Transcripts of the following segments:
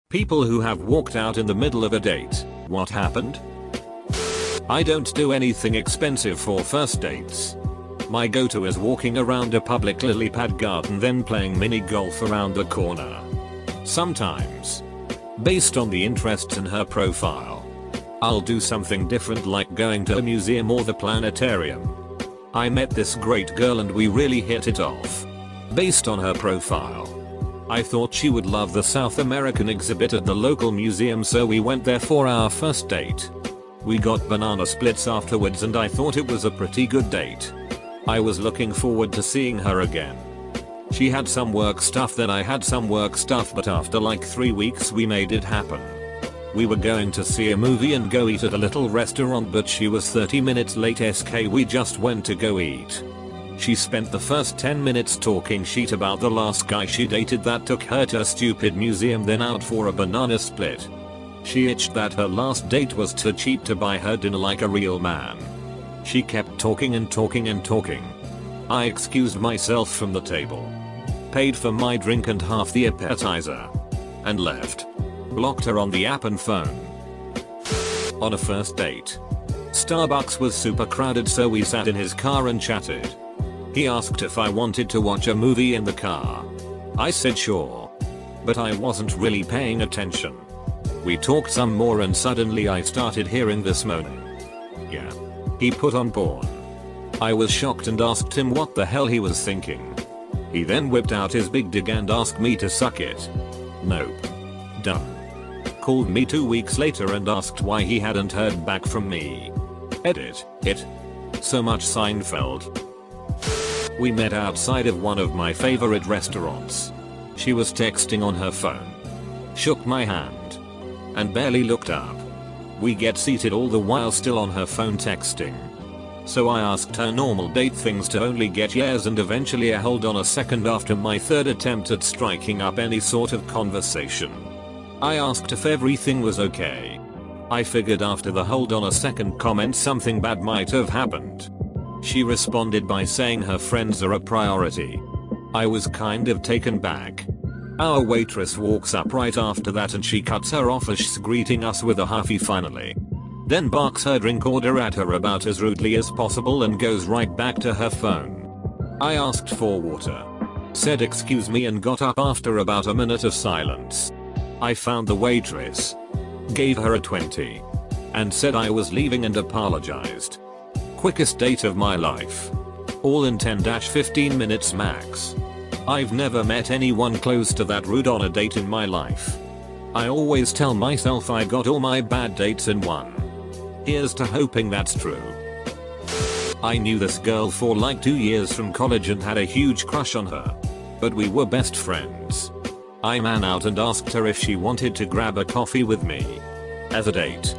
People who have walked out in the middle of a date. What happened? I don't do anything expensive for first dates. My go-to is walking around a public lily pad garden then playing mini golf around the corner. Sometimes, based on the interests in her profile, I'll do something different like going to a museum or the planetarium. I met this great girl and we really hit it off. Based on her profile, I thought she would love the South American exhibit at the local museum, so we went there for our first date. We got banana splits afterwards and I thought it was a pretty good date. I was looking forward to seeing her again. She had some work stuff, then I had some work stuff, but after like 3 weeks we made it happen. We were going to see a movie and go eat at a little restaurant, but she was 30 minutes late. We just went to go eat. She spent the first 10 minutes talking shit about the last guy she dated that took her to a stupid museum then out for a banana split. She itched that her last date was too cheap to buy her dinner like a real man. She kept talking and talking and talking. I excused myself from the table, paid for my drink and half the appetizer, and left. Blocked her on the app and phone. On a first date, Starbucks was super crowded, so we sat in his car and chatted. He asked if I wanted to watch a movie in the car. I said sure, but I wasn't really paying attention. We talked some more and suddenly I started hearing this moaning. Yeah. He put on porn. I was shocked and asked him what the hell he was thinking. He then whipped out his big dick and asked me to suck it. Nope. Done. Called me 2 weeks later and asked why he hadn't heard back from me. Edit. It. So much Seinfeld. We met outside of one of my favorite restaurants. She was texting on her phone, shook my hand, and barely looked up. We get seated all the while still on her phone texting. So I asked her normal date things to only get yes and eventually a hold on a second after my third attempt at striking up any sort of conversation. I asked if everything was okay. I figured after the hold on a second comment something bad might have happened. She responded by saying her friends are a priority. I was kind of taken back. Our waitress walks up right after that and she cuts her off as she's greeting us with a huffy finally. Then barks her drink order at her about as rudely as possible and goes right back to her phone. I asked for water, said excuse me and got up after about a minute of silence. I found the waitress, gave her a 20, and said I was leaving and apologized. Quickest date of my life. All in 10-15 minutes max. I've never met anyone close to that rude on a date in my life. I always tell myself I got all my bad dates in one. Here's to hoping that's true. I knew this girl for like 2 years from college and had a huge crush on her. But we were best friends. I ran out and asked her if she wanted to grab a coffee with me as a date.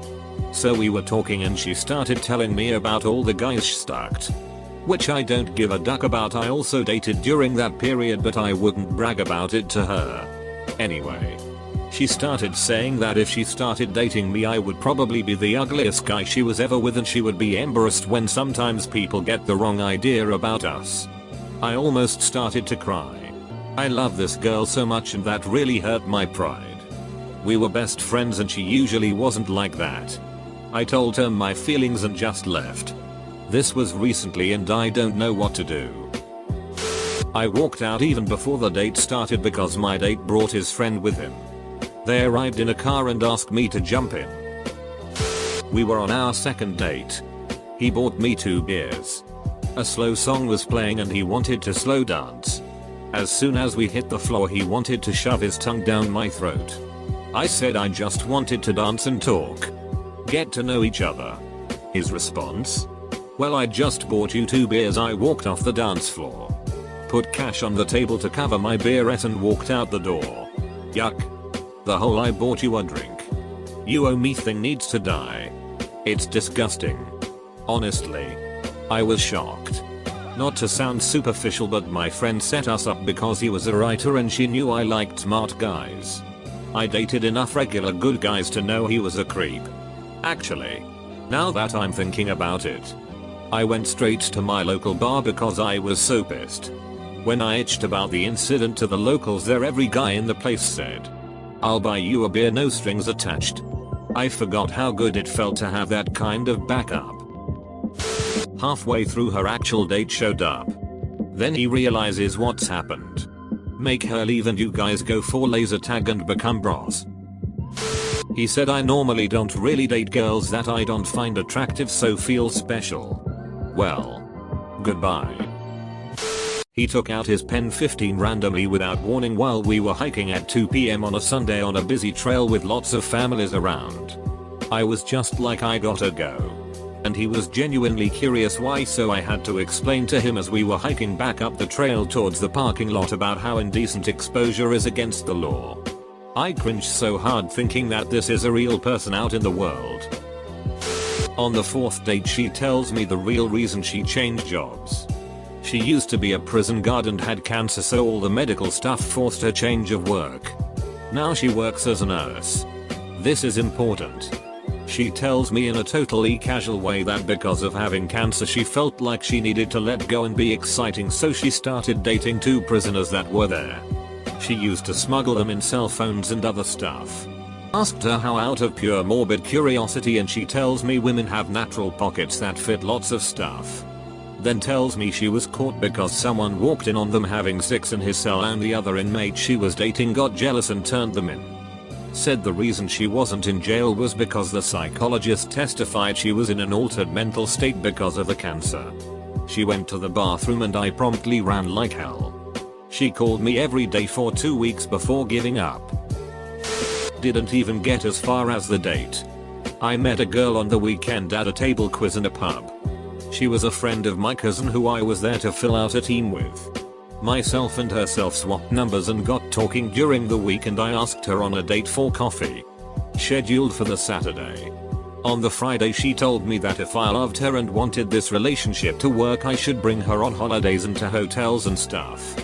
So we were talking and she started telling me about all the guys she stalked. Which I don't give a duck about. I also dated during that period, but I wouldn't brag about it to her. Anyway, she started saying that if she started dating me I would probably be the ugliest guy she was ever with and she would be embarrassed when sometimes people get the wrong idea about us. I almost started to cry. I love this girl so much and that really hurt my pride. We were best friends and she usually wasn't like that. I told her my feelings and just left. This was recently and I don't know what to do. I walked out even before the date started because my date brought his friend with him. They arrived in a car and asked me to jump in. We were on our second date. He bought me 2 beers. A slow song was playing and he wanted to slow dance. As soon as we hit the floor he wanted to shove his tongue down my throat. I said I just wanted to dance and talk. Get to know each other. His response? Well, I just bought you 2 beers. I walked off the dance floor, put cash on the table to cover my beerette and walked out the door. Yuck. The whole I bought you a drink, you owe me thing needs to die. It's disgusting. Honestly. I was shocked. Not to sound superficial, but my friend set us up because he was a writer and she knew I liked smart guys. I dated enough regular good guys to know he was a creep. Actually, now that I'm thinking about it, I went straight to my local bar because I was so pissed. When I itched about the incident to the locals there, every guy in the place said, I'll buy you a beer, no strings attached. I forgot how good it felt to have that kind of backup. Halfway through, her actual date showed up. Then he realizes what's happened. Make her leave and you guys go for laser tag and become bros. He said, I normally don't really date girls that I don't find attractive, so feel special. Well, goodbye. He took out his pen 15 randomly without warning while we were hiking at 2 PM on a Sunday on a busy trail with lots of families around. I was just like, I gotta go. And he was genuinely curious why, so I had to explain to him as we were hiking back up the trail towards the parking lot about how indecent exposure is against the law. I cringed so hard thinking that this is a real person out in the world. On the 4th date, she tells me the real reason she changed jobs. She used to be a prison guard and had cancer, so all the medical stuff forced her change of work. Now she works as a nurse. This is important. She tells me in a totally casual way that because of having cancer she felt like she needed to let go and be exciting, so she started dating 2 prisoners that were there. She used to smuggle them in cell phones and other stuff. Asked her how out of pure morbid curiosity, and she tells me women have natural pockets that fit lots of stuff. Then tells me she was caught because someone walked in on them having sex in his cell and the other inmate she was dating got jealous and turned them in. Said the reason she wasn't in jail was because the psychologist testified she was in an altered mental state because of the cancer. She went to the bathroom and I promptly ran like hell. She called me every day for 2 weeks before giving up. Didn't even get as far as the date. I met a girl on the weekend at a table quiz in a pub. She was a friend of my cousin who I was there to fill out a team with. Myself and herself swapped numbers and got talking during the week, and I asked her on a date for coffee. Scheduled for the Saturday. On the Friday she told me that if I loved her and wanted this relationship to work, I should bring her on holidays and to hotels and stuff.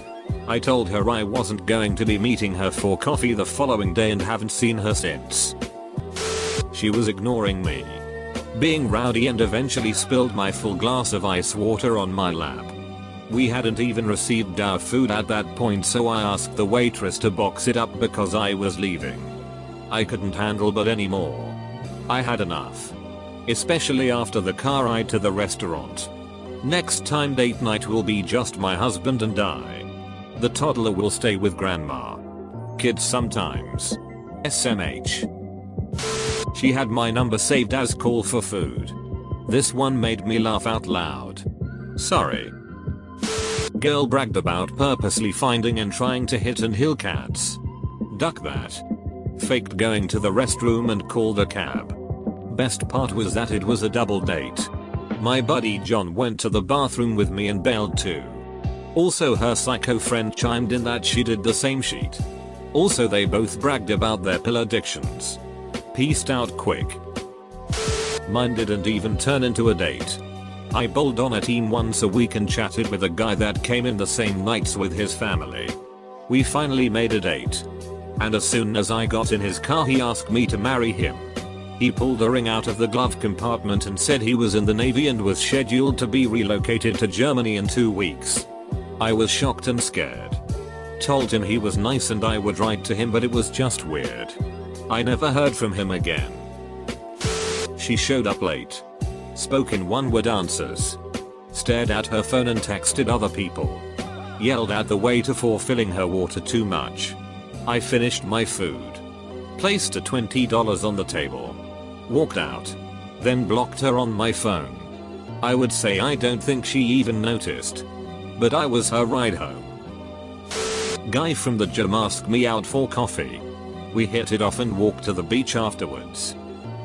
I told her I wasn't going to be meeting her for coffee the following day and haven't seen her since. She was ignoring me, being rowdy, and eventually spilled my full glass of ice water on my lap. We hadn't even received our food at that point, so I asked the waitress to box it up because I was leaving. I couldn't handle but anymore. I had enough. Especially after the car ride to the restaurant. Next time date night will be just my husband and I. The toddler will stay with grandma. Kids sometimes. SMH. She had my number saved as call for food. This one made me laugh out loud. Sorry. Girl bragged about purposely finding and trying to hit and hill cats. Duck that. Faked going to the restroom and called a cab. Best part was that it was a double date. My buddy John went to the bathroom with me and bailed too. Also her psycho friend chimed in that she did the same sheet. Also they both bragged about their pill addictions. Peaced out quick. Mine didn't even turn into a date. I bowled on a team once a week and chatted with a guy that came in the same nights with his family. We finally made a date. And as soon as I got in his car he asked me to marry him. He pulled a ring out of the glove compartment and said he was in the Navy and was scheduled to be relocated to Germany in 2 weeks. I was shocked and scared. Told him he was nice and I would write to him, but it was just weird. I never heard from him again. She showed up late. Spoke in one-word answers. Stared at her phone and texted other people. Yelled at the waiter for filling her water too much. I finished my food. Placed a $20 on the table. Walked out. Then blocked her on my phone. I would say I don't think she even noticed. But I was her ride home. Guy from the gym asked me out for coffee. We hit it off and walked to the beach afterwards.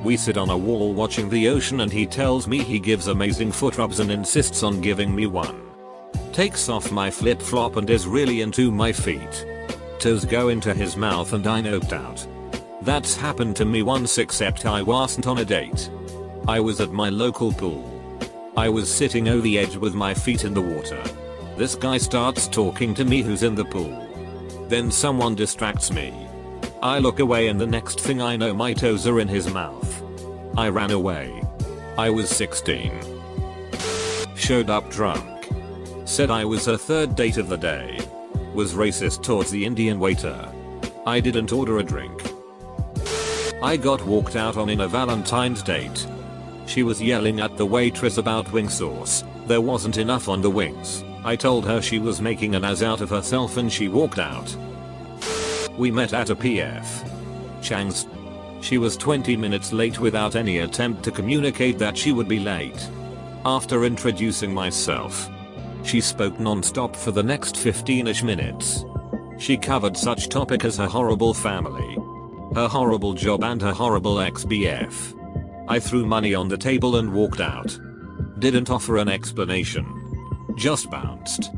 We sit on a wall watching the ocean and he tells me he gives amazing foot rubs and insists on giving me one. Takes off my flip flop and is really into my feet. Toes go into his mouth and I noped out. That's happened to me once, except I wasn't on a date. I was at my local pool. I was sitting over the edge with my feet in the water. This guy starts talking to me who's in the pool. Then someone distracts me. I look away and the next thing I know my toes are in his mouth. I ran away. I was 16. Showed up drunk. Said I was her third date of the day. Was racist towards the Indian waiter. I didn't order a drink. I got walked out on in a Valentine's date. She was yelling at the waitress about wing sauce. There wasn't enough on the wings. I told her she was making an ass out of herself and she walked out. We met at a P.F. Chang's. She was 20 minutes late without any attempt to communicate that she would be late. After introducing myself, she spoke non-stop for the next 15ish minutes. She covered such topic as her horrible family, her horrible job and her horrible ex-BF. I threw money on the table and walked out. Didn't offer an explanation. Just bounced.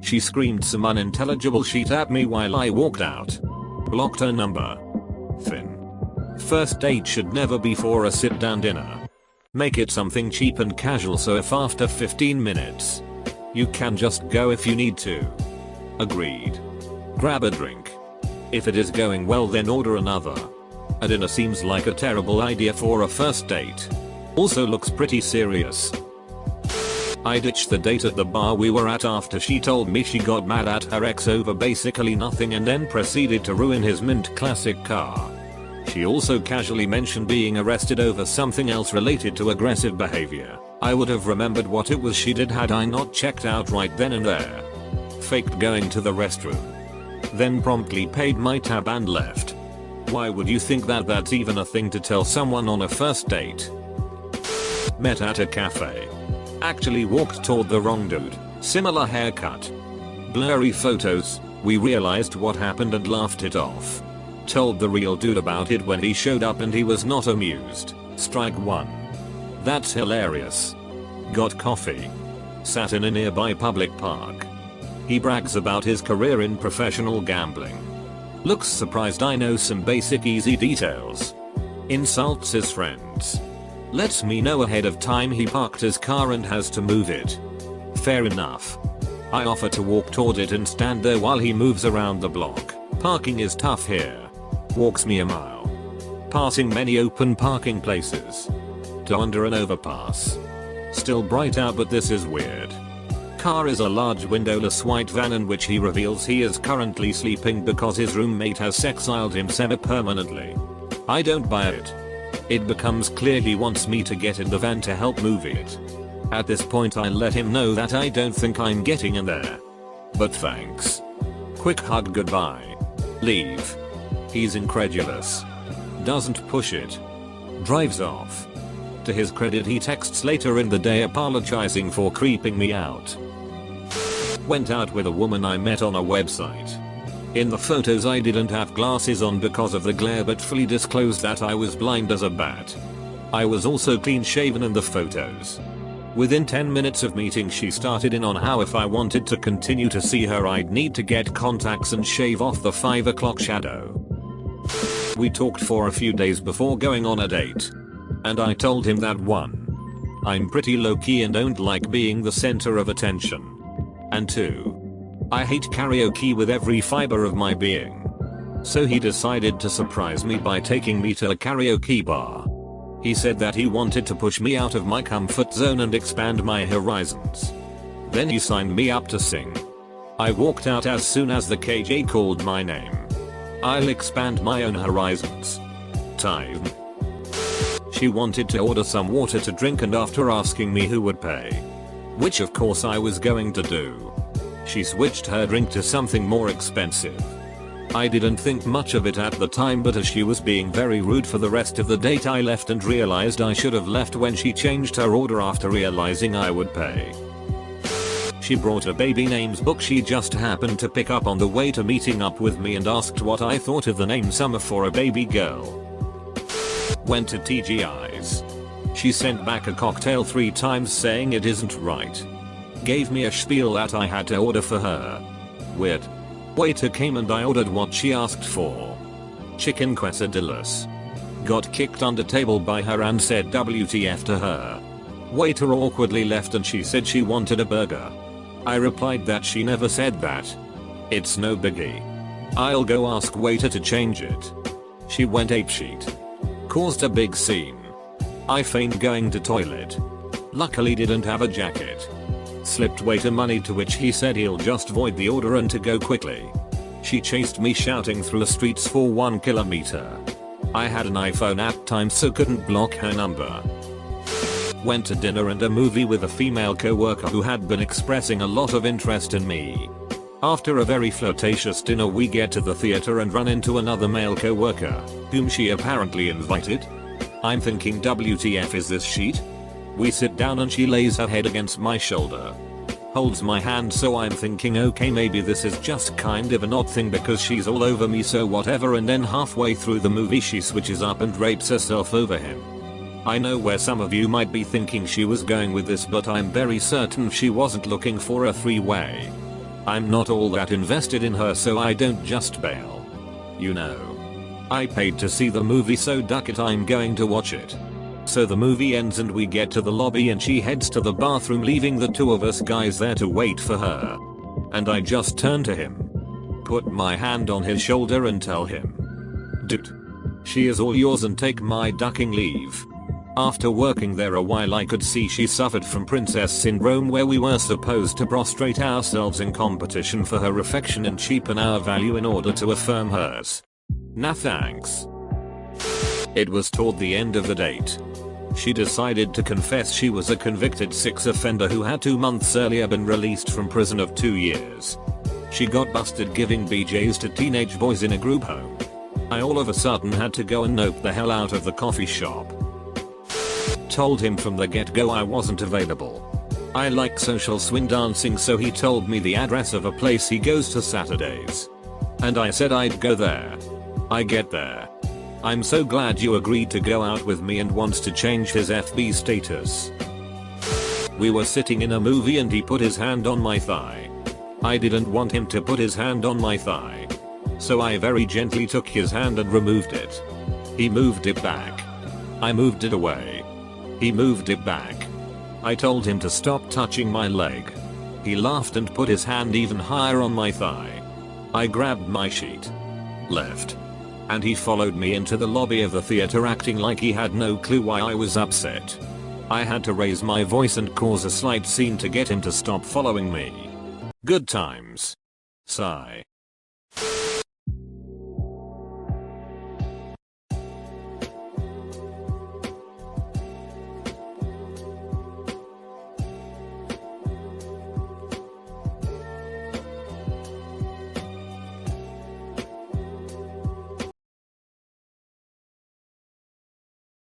She screamed some unintelligible shit at me while I walked out. Blocked her number. Finn. First date should never be for a sit-down dinner. Make it something cheap and casual so if after 15 minutes, you can just go if you need to. Agreed. Grab a drink. If it is going well then order another. A dinner seems like a terrible idea for a first date. Also looks pretty serious. I ditched the date at the bar we were at after she told me she got mad at her ex over basically nothing and then proceeded to ruin his mint classic car. She also casually mentioned being arrested over something else related to aggressive behavior. I would have remembered what it was she did had I not checked out right then and there. Faked going to the restroom. Then promptly paid my tab and left. Why would you think that that's even a thing to tell someone on a first date? Met at a cafe. Actually walked toward the wrong dude. Similar haircut. Blurry photos. We realized what happened and laughed it off. Told the real dude about it when he showed up and he was not amused. Strike one. That's hilarious. Got coffee. Sat in a nearby public park. He brags about his career in professional gambling. Looks surprised I know some basic easy details. Insults his friends. Lets me know ahead of time he parked his car and has to move it. Fair enough. I offer to walk toward it and stand there while he moves around the block. Parking is tough here. Walks me a mile. Passing many open parking places. To under an overpass. Still bright out but this is weird. Car is a large windowless white van in which he reveals he is currently sleeping because his roommate has sexiled him semi-permanently. I don't buy it. It becomes clear he wants me to get in the van to help move it. At this point I let him know that I don't think I'm getting in there. But thanks. Quick hug goodbye. Leave. He's incredulous. Doesn't push it. Drives off. To his credit he texts later in the day apologizing for creeping me out. Went out with a woman I met on a website. In the photos I didn't have glasses on because of the glare but fully disclosed that I was blind as a bat. I was also clean shaven in the photos. Within 10 minutes of meeting she started in on how if I wanted to continue to see her I'd need to get contacts and shave off the 5 o'clock shadow. We talked for a few days before going on a date. And I told him that 1. I'm pretty low-key and don't like being the center of attention. And 2. I hate karaoke with every fiber of my being. So he decided to surprise me by taking me to a karaoke bar. He said that he wanted to push me out of my comfort zone and expand my horizons. Then he signed me up to sing. I walked out as soon as the KJ called my name. I'll expand my own horizons. Time. She wanted to order some water to drink and after asking me who would pay, which of course I was going to do, she switched her drink to something more expensive. I didn't think much of it at the time but as she was being very rude for the rest of the date I left and realized I should have left when she changed her order after realizing I would pay. She brought a baby names book she just happened to pick up on the way to meeting up with me and asked what I thought of the name Summer for a baby girl. Went to TGI's. She sent back a cocktail 3 times saying it isn't right. Gave me a spiel that I had to order for her. Weird. Waiter came and I ordered what she asked for. Chicken quesadillas. Got kicked under table by her and said WTF to her. Waiter awkwardly left and she said she wanted a burger. I replied that she never said that. It's no biggie. I'll go ask waiter to change it. She went apeshit. Caused a big scene. I feigned going to toilet. Luckily didn't have a jacket. Slipped waiter money to which he said he'll just void the order and to go quickly. She chased me shouting through the streets for 1 kilometer. I had an iPhone at times so couldn't block her number. Went to dinner and a movie with a female coworker who had been expressing a lot of interest in me. After a very flirtatious dinner we get to the theater and run into another male coworker, whom she apparently invited. I'm thinking WTF is this sheet? We sit down and she lays her head against my shoulder. Holds my hand, so I'm thinking okay, maybe this is just kind of an odd thing because she's all over me, so whatever, and then halfway through the movie she switches up and rapes herself over him. I know where some of you might be thinking she was going with this, but I'm very certain she wasn't looking for a three-way. I'm not all that invested in her, so I don't just bail. You know. I paid to see the movie, so duck it, I'm going to watch it. So the movie ends and we get to the lobby and she heads to the bathroom, leaving the two of us guys there to wait for her. And I just turn to him, put my hand on his shoulder and tell him, dude, she is all yours, and take my ducking leave. After working there a while I could see she suffered from princess syndrome, where we were supposed to prostrate ourselves in competition for her affection and cheapen our value in order to affirm hers. Nah thanks. It was toward the end of the date. She decided to confess she was a convicted sex offender who had 2 months earlier been released from prison of 2 years. She got busted giving BJs to teenage boys in a group home. I all of a sudden had to go and nope the hell out of the coffee shop. Told him from the get-go I wasn't available. I like social swing dancing, so he told me the address of a place he goes to Saturdays. And I said I'd go there. I get there. I'm so glad you agreed to go out with me, and wants to change his FB status. We were sitting in a movie and he put his hand on my thigh. I didn't want him to put his hand on my thigh, so I very gently took his hand and removed it. He moved it back. I moved it away. He moved it back. I told him to stop touching my leg. He laughed and put his hand even higher on my thigh. I grabbed my sheet, left, and he followed me into the lobby of the theater, acting like he had no clue why I was upset. I had to raise my voice and cause a slight scene to get him to stop following me. Good times. Sigh.